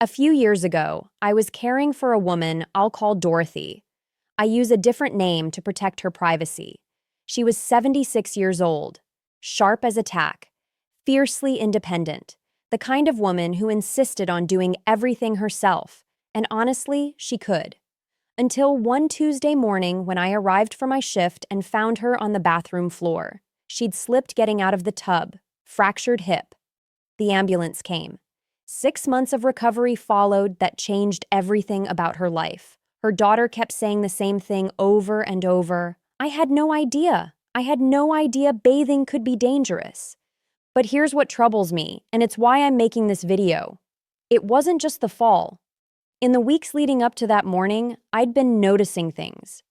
A few years ago, I was caring for a woman I'll call Dorothy. I use a different name to protect her privacy. She was 76 years old, sharp as a tack, fiercely independent, the kind of woman who insisted on doing everything herself, and honestly, she could. Until one Tuesday morning when I arrived for my shift and found her on the bathroom floor. She'd slipped getting out of the tub, fractured hip. The ambulance came. 6 months of recovery followed that changed everything about her life. Her daughter kept saying the same thing over and over. I had no idea. I had no idea bathing could be dangerous. But here's what troubles me, and it's why I'm making this video. It wasn't just the fall. In the weeks leading up to that morning, I'd been noticing things.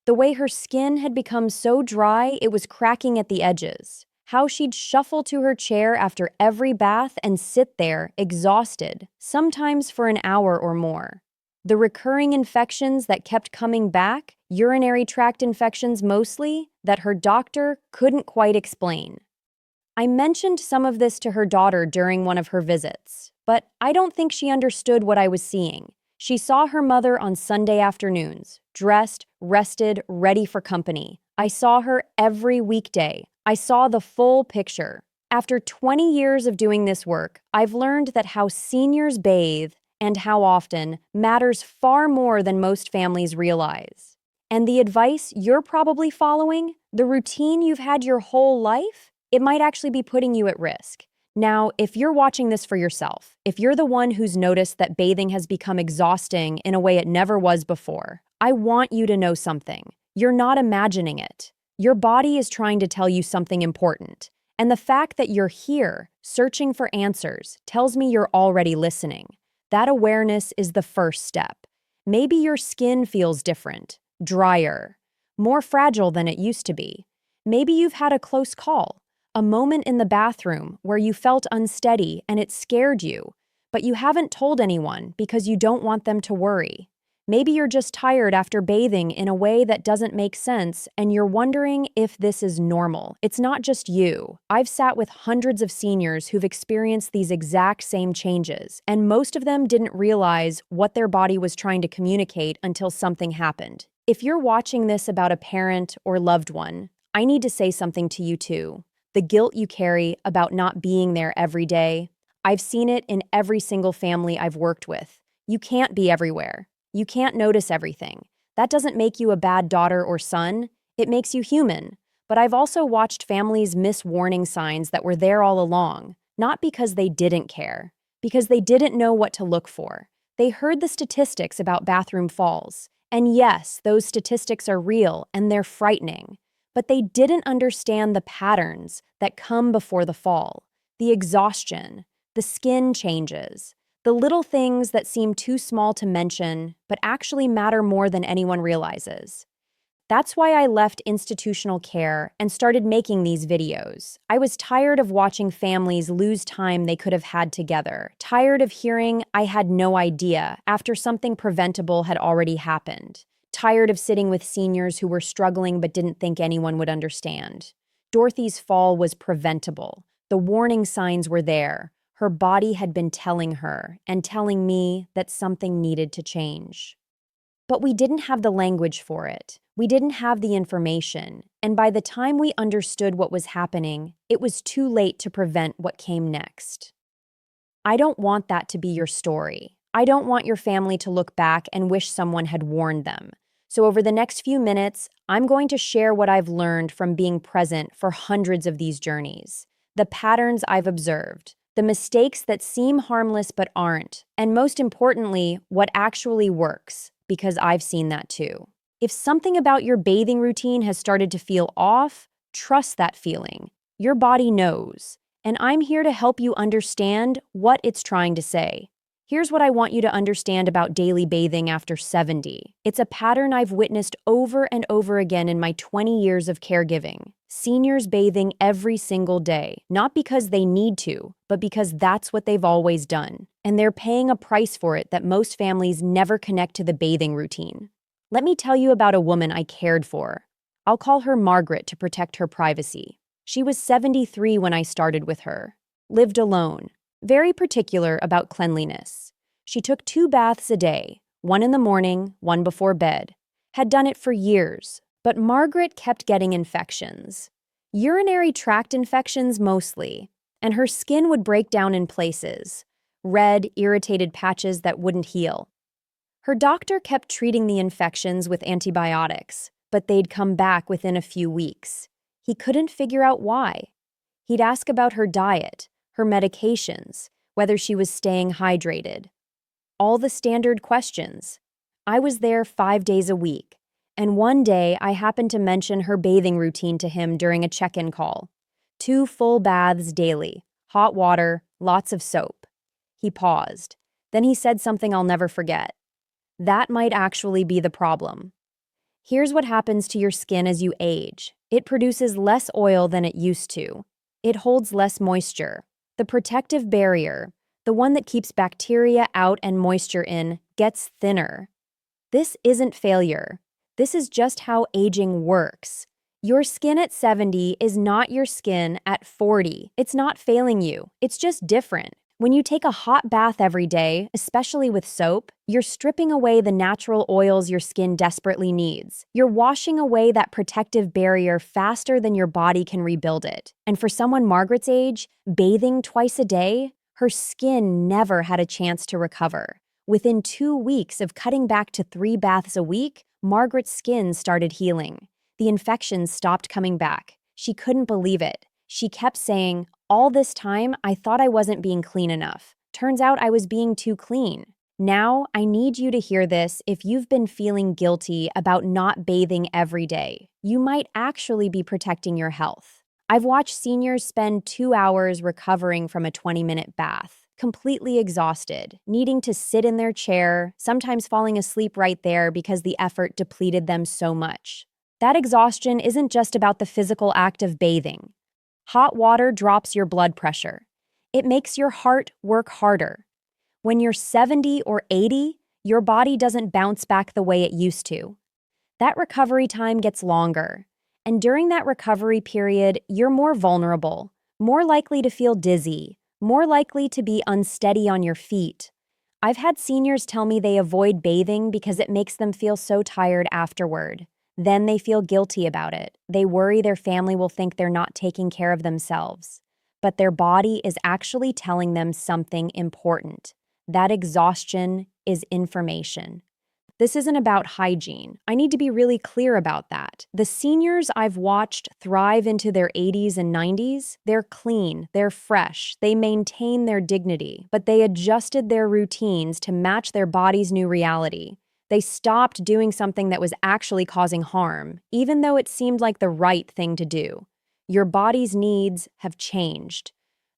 The way her skin had become so dry it was cracking at the edges. How she'd shuffle to her chair after every bath and sit there, exhausted, sometimes for an hour or more. The recurring infections that kept coming back, urinary tract infections mostly, that her doctor couldn't quite explain. I mentioned some of this to her daughter during one of her visits, but I don't think she understood what I was seeing. She saw her mother on Sunday afternoons, dressed, rested, ready for company. I saw her every weekday. I saw the full picture. After 20 years of doing this work, I've learned that how seniors bathe and how often matters far more than most families realize. And the advice you're probably following, the routine you've had your whole life, it might actually be putting you at risk. Now, if you're watching this for yourself, if you're the one who's noticed that bathing has become exhausting in a way it never was before, I want you to know something. You're not imagining it. Your body is trying to tell you something important. And the fact that you're here, searching for answers, tells me you're already listening. That awareness is the first step. Maybe your skin feels different, drier, more fragile than it used to be. Maybe you've had a close call. A moment in the bathroom where you felt unsteady and it scared you, but you haven't told anyone because you don't want them to worry. Maybe you're just tired after bathing in a way that doesn't make sense and you're wondering if this is normal. It's not just you. I've sat with hundreds of seniors who've experienced these exact same changes, and most of them didn't realize what their body was trying to communicate until something happened. If you're watching this about a parent or loved one, I need to say something to you too. The guilt you carry about not being there every day. I've seen it in every single family I've worked with. You can't be everywhere. You can't notice everything. That doesn't make you a bad daughter or son. It makes you human. But I've also watched families miss warning signs that were there all along, not because they didn't care, because they didn't know what to look for. They heard the statistics about bathroom falls. And yes, those statistics are real and they're frightening. But they didn't understand the patterns that come before the fall, the exhaustion, the skin changes, the little things that seem too small to mention but actually matter more than anyone realizes. That's why I left institutional care and started making these videos. I was tired of watching families lose time they could have had together, tired of hearing I had no idea after something preventable had already happened. Tired of sitting with seniors who were struggling but didn't think anyone would understand. Dorothy's fall was preventable. The warning signs were there. Her body had been telling her and telling me that something needed to change. But we didn't have the language for it. We didn't have the information. And by the time we understood what was happening, it was too late to prevent what came next. I don't want that to be your story. I don't want your family to look back and wish someone had warned them. So over the next few minutes, I'm going to share what I've learned from being present for hundreds of these journeys, the patterns I've observed, the mistakes that seem harmless but aren't, and most importantly, what actually works, because I've seen that too. If something about your bathing routine has started to feel off, trust that feeling. Your body knows, and I'm here to help you understand what it's trying to say. Here's what I want you to understand about daily bathing after 70. It's a pattern I've witnessed over and over again in my 20 years of caregiving. Seniors bathing every single day, not because they need to, but because that's what they've always done. And they're paying a price for it that most families never connect to the bathing routine. Let me tell you about a woman I cared for. I'll call her Margaret to protect her privacy. She was 73 when I started with her, lived alone, very particular about cleanliness. She took 2 baths a day, one in the morning, one before bed. Had done it for years, but Margaret kept getting infections. Urinary tract infections mostly, and her skin would break down in places. Red, irritated patches that wouldn't heal. Her doctor kept treating the infections with antibiotics, but they'd come back within a few weeks. He couldn't figure out why. He'd ask about her diet, her medications, whether she was staying hydrated. All the standard questions. I was there 5 days a week, and one day I happened to mention her bathing routine to him during a check-in call. 2 full baths daily, hot water, lots of soap. He paused. Then he said something I'll never forget. That might actually be the problem. Here's what happens to your skin as you age. It produces less oil than it used to. It holds less moisture. The protective barrier, the one that keeps bacteria out and moisture in, gets thinner. This isn't failure. This is just how aging works. Your skin at 70 is not your skin at 40. It's not failing you. It's just different. When you take a hot bath every day, especially with soap, you're stripping away the natural oils your skin desperately needs. You're washing away that protective barrier faster than your body can rebuild it. And for someone Margaret's age, bathing twice a day, her skin never had a chance to recover. Within 2 weeks of cutting back to 3 baths a week, Margaret's skin started healing. The infections stopped coming back. She couldn't believe it. She kept saying, "All this time, I thought I wasn't being clean enough. Turns out I was being too clean." Now, I need you to hear this if you've been feeling guilty about not bathing every day. You might actually be protecting your health. I've watched seniors spend 2 hours recovering from a 20-minute bath, completely exhausted, needing to sit in their chair, sometimes falling asleep right there because the effort depleted them so much. That exhaustion isn't just about the physical act of bathing. Hot water drops your blood pressure. It makes your heart work harder. When you're 70 or 80, your body doesn't bounce back the way it used to. That recovery time gets longer. And during that recovery period, you're more vulnerable, more likely to feel dizzy, more likely to be unsteady on your feet. I've had seniors tell me they avoid bathing because it makes them feel so tired afterward. Then they feel guilty about it. They worry their family will think they're not taking care of themselves. But their body is actually telling them something important. That exhaustion is information. This isn't about hygiene. I need to be really clear about that. The seniors I've watched thrive into their 80s and 90s, they're clean, they're fresh, they maintain their dignity, but they adjusted their routines to match their body's new reality. They stopped doing something that was actually causing harm, even though it seemed like the right thing to do. Your body's needs have changed.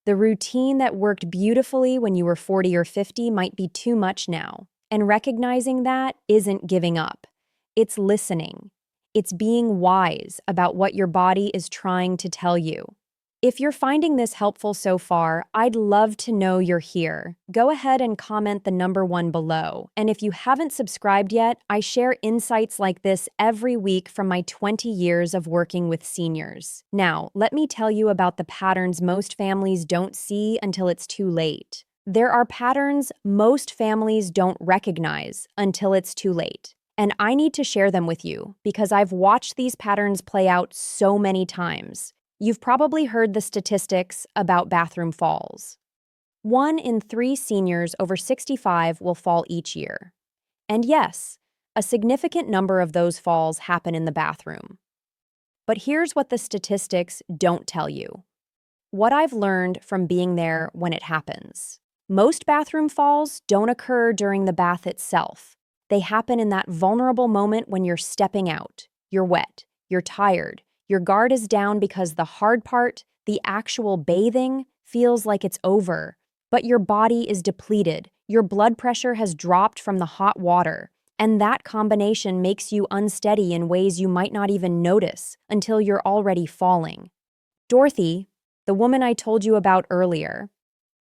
The routine that worked beautifully when you were 40 or 50 might be too much now. And recognizing that isn't giving up. It's listening. It's being wise about what your body is trying to tell you. If you're finding this helpful so far, I'd love to know you're here. Go ahead and comment the number 1 below. And if you haven't subscribed yet, I share insights like this every week from my 20 years of working with seniors. Now, let me tell you about the patterns most families don't see until it's too late. There are patterns most families don't recognize until it's too late. And I need to share them with you because I've watched these patterns play out so many times. You've probably heard the statistics about bathroom falls. 1 in 3 seniors over 65 will fall each year. And yes, a significant number of those falls happen in the bathroom. But here's what the statistics don't tell you. What I've learned from being there when it happens. Most bathroom falls don't occur during the bath itself. They happen in that vulnerable moment when you're stepping out. You're wet, you're tired, your guard is down because the hard part, the actual bathing, feels like it's over. But your body is depleted, your blood pressure has dropped from the hot water, and that combination makes you unsteady in ways you might not even notice until you're already falling. Dorothy, the woman I told you about earlier,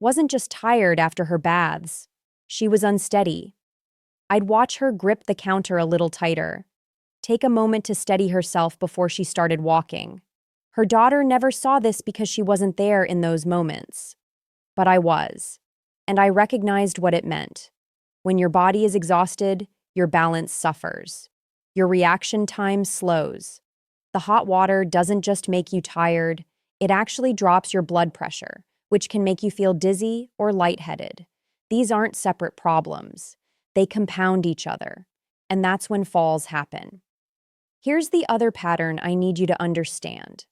wasn't just tired after her baths. She was unsteady. I'd watch her grip the counter a little tighter, take a moment to steady herself before she started walking. Her daughter never saw this because she wasn't there in those moments. But I was, and I recognized what it meant. When your body is exhausted, your balance suffers. Your reaction time slows. The hot water doesn't just make you tired, it actually drops your blood pressure, which can make you feel dizzy or lightheaded. These aren't separate problems. They compound each other, and that's when falls happen. Here's the other pattern I need you to understand: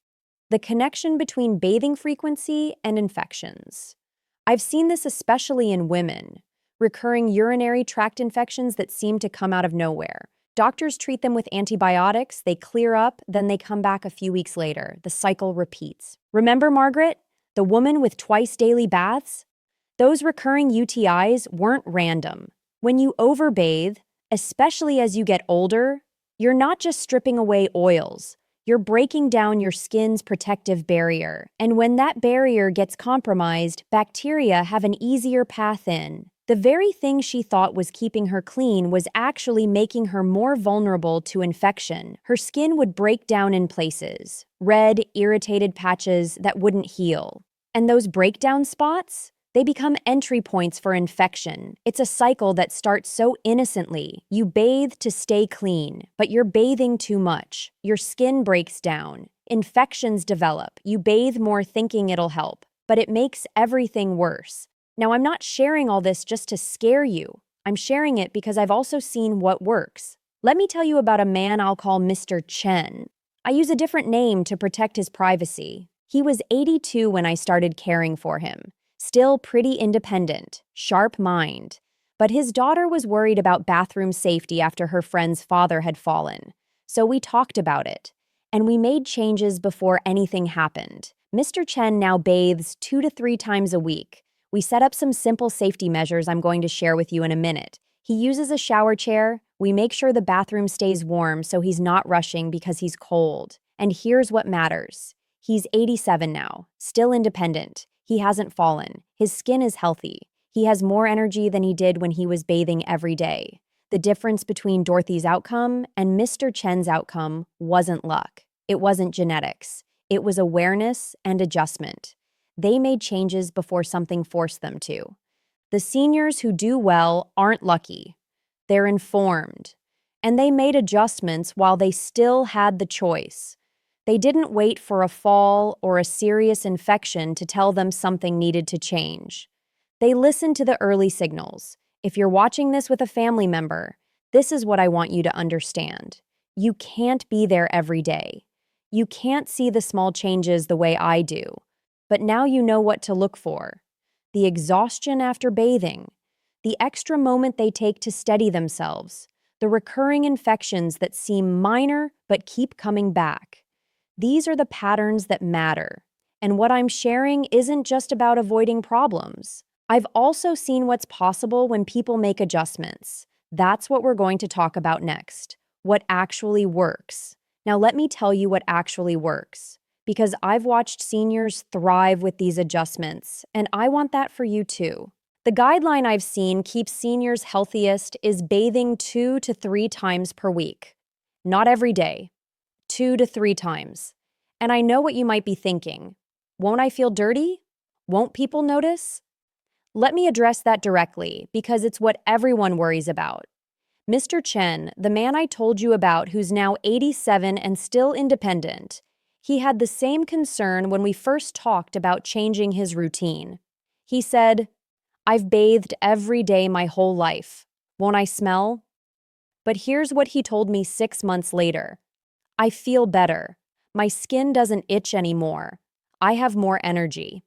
the connection between bathing frequency and infections. I've seen this especially in women, recurring urinary tract infections that seem to come out of nowhere. Doctors treat them with antibiotics, they clear up, then they come back a few weeks later. The cycle repeats. Remember Margaret, the woman with twice daily baths? Those recurring UTIs weren't random. When you overbathe, especially as you get older, you're not just stripping away oils. You're breaking down your skin's protective barrier. And when that barrier gets compromised, bacteria have an easier path in. The very thing she thought was keeping her clean was actually making her more vulnerable to infection. Her skin would break down in places, red, irritated patches that wouldn't heal. And those breakdown spots? They become entry points for infection. It's a cycle that starts so innocently. You bathe to stay clean, but you're bathing too much. Your skin breaks down. Infections develop. You bathe more thinking it'll help, but it makes everything worse. Now, I'm not sharing all this just to scare you. I'm sharing it because I've also seen what works. Let me tell you about a man I'll call Mr. Chen. I use a different name to protect his privacy. He was 82 when I started caring for him. Still pretty independent, sharp mind. But his daughter was worried about bathroom safety after her friend's father had fallen. So we talked about it. And we made changes before anything happened. Mr. Chen now bathes 2 to 3 times a week. We set up some simple safety measures I'm going to share with you in a minute. He uses a shower chair. We make sure the bathroom stays warm so he's not rushing because he's cold. And here's what matters. He's 87 now, still independent. He hasn't fallen. His skin is healthy. He has more energy than he did when he was bathing every day. The difference between Dorothy's outcome and Mr. Chen's outcome wasn't luck. It wasn't genetics. It was awareness and adjustment. They made changes before something forced them to. The seniors who do well aren't lucky. They're informed. And they made adjustments while they still had the choice. They didn't wait for a fall or a serious infection to tell them something needed to change. They listened to the early signals. If you're watching this with a family member, this is what I want you to understand. You can't be there every day. You can't see the small changes the way I do. But now you know what to look for. The exhaustion after bathing, the extra moment they take to steady themselves, the recurring infections that seem minor but keep coming back. These are the patterns that matter. And what I'm sharing isn't just about avoiding problems. I've also seen what's possible when people make adjustments. That's what we're going to talk about next. What actually works. Now let me tell you what actually works. Because I've watched seniors thrive with these adjustments, and I want that for you too. The guideline I've seen keeps seniors healthiest is bathing 2 to 3 times per week. Not every day. 2 to 3 times. And I know what you might be thinking. Won't I feel dirty? Won't people notice? Let me address that directly because it's what everyone worries about. Mr. Chen, the man I told you about who's now 87 and still independent, he had the same concern when we first talked about changing his routine. He said, "I've bathed every day my whole life. Won't I smell?" But here's what he told me 6 months later. "I feel better. My skin doesn't itch anymore. I have more energy.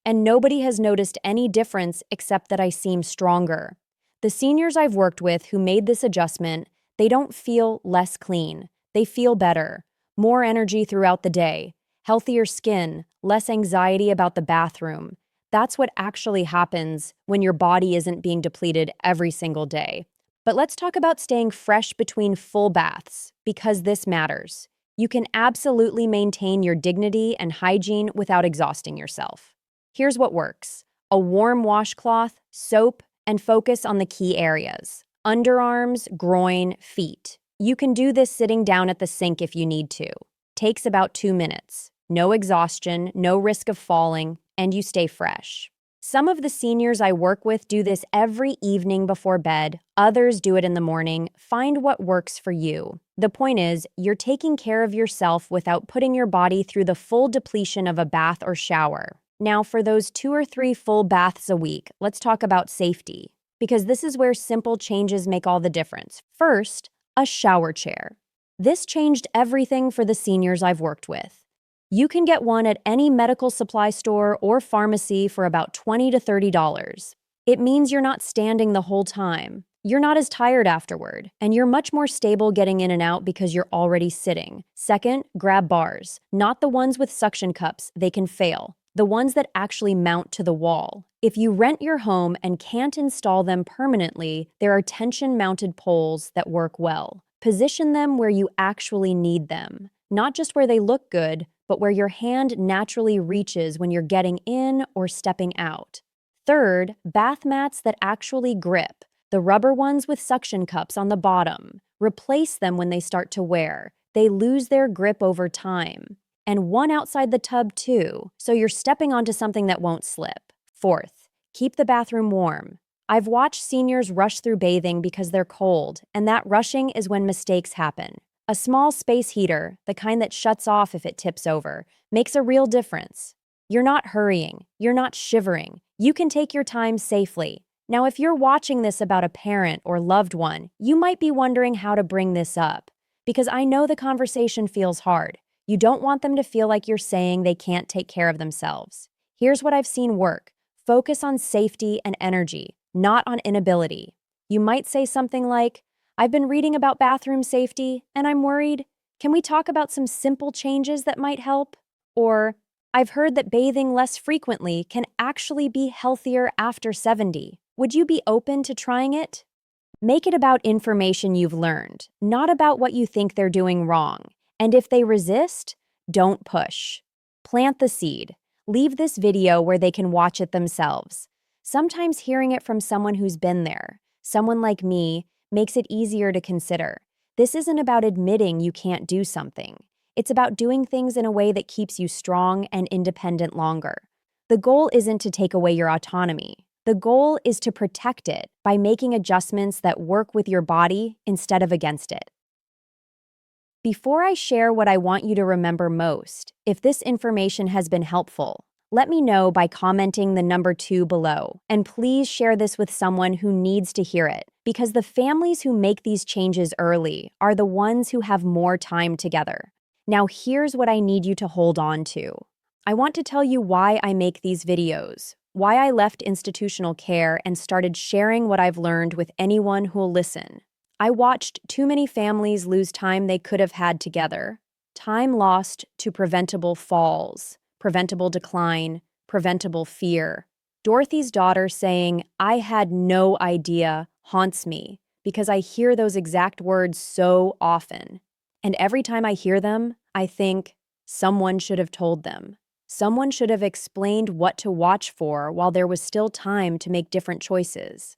And nobody has noticed any difference except that I seem stronger." The seniors I've worked with who made this adjustment, they don't feel less clean. They feel better. More energy throughout the day, healthier skin, less anxiety about the bathroom. That's what actually happens when your body isn't being depleted every single day. But let's talk about staying fresh between full baths, because this matters. You can absolutely maintain your dignity and hygiene without exhausting yourself. Here's what works: a warm washcloth, soap, and focus on the key areas: underarms, groin, feet. You can do this sitting down at the sink if you need to. Takes about 2 minutes. No exhaustion, no risk of falling, and you stay fresh. Some of the seniors I work with do this every evening before bed, others do it in the morning. Find what works for you. The point is, you're taking care of yourself without putting your body through the full depletion of a bath or shower. Now, for those 2 or 3 full baths a week, let's talk about safety, because this is where simple changes make all the difference. First, a shower chair. This changed everything for the seniors I've worked with. You can get one at any medical supply store or pharmacy for about $20 to $30. It means you're not standing the whole time. You're not as tired afterward, and you're much more stable getting in and out because you're already sitting. Second, grab bars. Not the ones with suction cups, they can fail. The ones that actually mount to the wall. If you rent your home and can't install them permanently, there are tension-mounted poles that work well. Position them where you actually need them, not just where they look good, but where your hand naturally reaches when you're getting in or stepping out. Third, bath mats that actually grip, the rubber ones with suction cups on the bottom. Replace them when they start to wear. They lose their grip over time. And one outside the tub too, so you're stepping onto something that won't slip. Fourth, keep the bathroom warm. I've watched seniors rush through bathing because they're cold, and that rushing is when mistakes happen. A small space heater, the kind that shuts off if it tips over, makes a real difference. You're not hurrying. You're not shivering. You can take your time safely. Now, if you're watching this about a parent or loved one, you might be wondering how to bring this up. Because I know the conversation feels hard. You don't want them to feel like you're saying they can't take care of themselves. Here's what I've seen work. Focus on safety and energy, not on inability. You might say something like, I've been reading about bathroom safety, and I'm worried. Can we talk about some simple changes that might help? Or, I've heard that bathing less frequently can actually be healthier after 70. Would you be open to trying it? Make it about information you've learned, not about what you think they're doing wrong. And if they resist, don't push. Plant the seed. Leave this video where they can watch it themselves. Sometimes hearing it from someone who's been there, someone like me, makes it easier to consider. This isn't about admitting you can't do something. It's about doing things in a way that keeps you strong and independent longer. The goal isn't to take away your autonomy. The goal is to protect it by making adjustments that work with your body instead of against it. Before I share what I want you to remember most, if this information has been helpful, let me know by commenting the number 2 below. And please share this with someone who needs to hear it, because the families who make these changes early are the ones who have more time together. Now here's what I need you to hold on to. I want to tell you why I make these videos, why I left institutional care and started sharing what I've learned with anyone who'll listen. I watched too many families lose time they could have had together. Time lost to preventable falls, preventable decline, preventable fear. Dorothy's daughter saying, "I had no idea," haunts me because I hear those exact words so often. And every time I hear them, I think, someone should have told them. Someone should have explained what to watch for while there was still time to make different choices.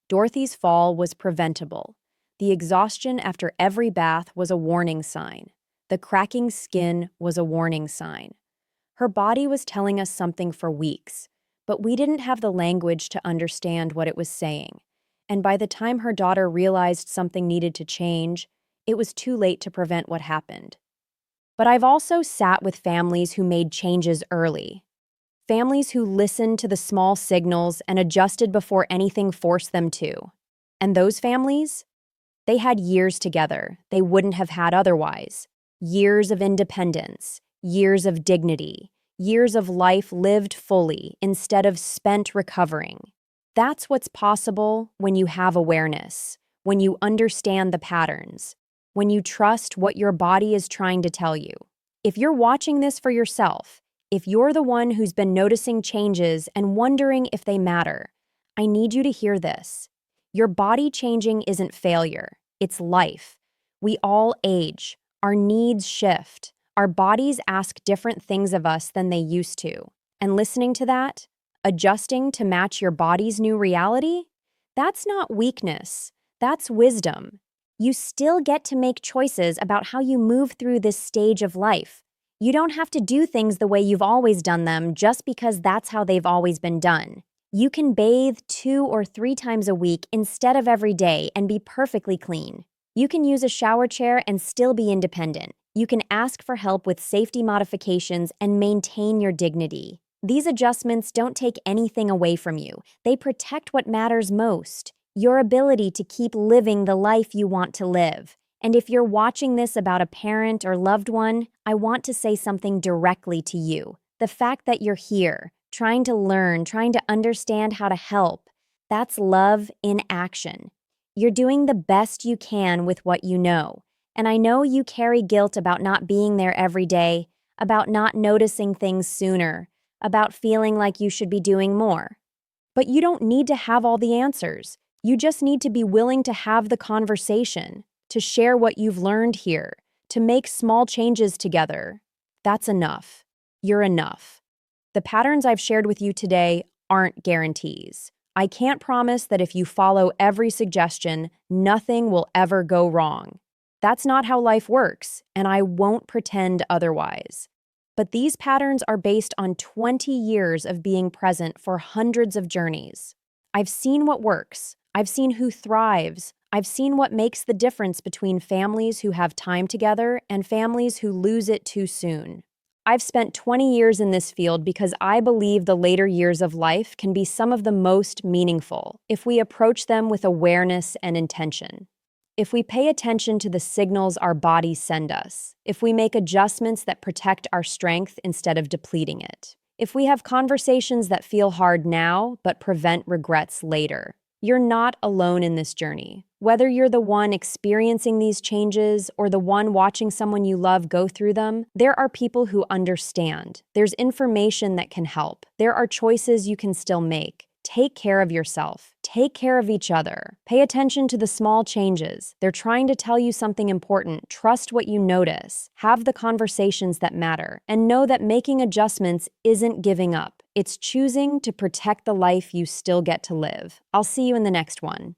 Dorothy's fall was preventable. The exhaustion after every bath was a warning sign. The cracking skin was a warning sign. Her body was telling us something for weeks, but we didn't have the language to understand what it was saying. And by the time her daughter realized something needed to change, it was too late to prevent what happened. But I've also sat with families who made changes early. Families who listened to the small signals and adjusted before anything forced them to. And those families? They had years together they wouldn't have had otherwise. Years of independence, years of dignity, years of life lived fully instead of spent recovering. That's what's possible when you have awareness, when you understand the patterns, when you trust what your body is trying to tell you. If you're watching this for yourself, if you're the one who's been noticing changes and wondering if they matter, I need you to hear this. Your body changing isn't failure, it's life. We all age, our needs shift, our bodies ask different things of us than they used to. And listening to that, adjusting to match your body's new reality, that's not weakness, that's wisdom. You still get to make choices about how you move through this stage of life. You don't have to do things the way you've always done them just because that's how they've always been done. You can bathe 2 or 3 times a week instead of every day and be perfectly clean. You can use a shower chair and still be independent. You can ask for help with safety modifications and maintain your dignity. These adjustments don't take anything away from you. They protect what matters most, your ability to keep living the life you want to live. And if you're watching this about a parent or loved one, I want to say something directly to you. The fact that you're here, trying to learn, trying to understand how to help, that's love in action. You're doing the best you can with what you know. And I know you carry guilt about not being there every day, about not noticing things sooner, about feeling like you should be doing more. But you don't need to have all the answers. You just need to be willing to have the conversation, to share what you've learned here, to make small changes together. That's enough. You're enough. The patterns I've shared with you today aren't guarantees. I can't promise that if you follow every suggestion, nothing will ever go wrong. That's not how life works, and I won't pretend otherwise. But these patterns are based on 20 years of being present for hundreds of journeys. I've seen what works. I've seen who thrives. I've seen what makes the difference between families who have time together and families who lose it too soon. I've spent 20 years in this field because I believe the later years of life can be some of the most meaningful if we approach them with awareness and intention. If we pay attention to the signals our bodies send us, if we make adjustments that protect our strength instead of depleting it, if we have conversations that feel hard now but prevent regrets later, you're not alone in this journey. Whether you're the one experiencing these changes or the one watching someone you love go through them, there are people who understand. There's information that can help. There are choices you can still make. Take care of yourself. Take care of each other. Pay attention to the small changes. They're trying to tell you something important. Trust what you notice. Have the conversations that matter. And know that making adjustments isn't giving up. It's choosing to protect the life you still get to live. I'll see you in the next one.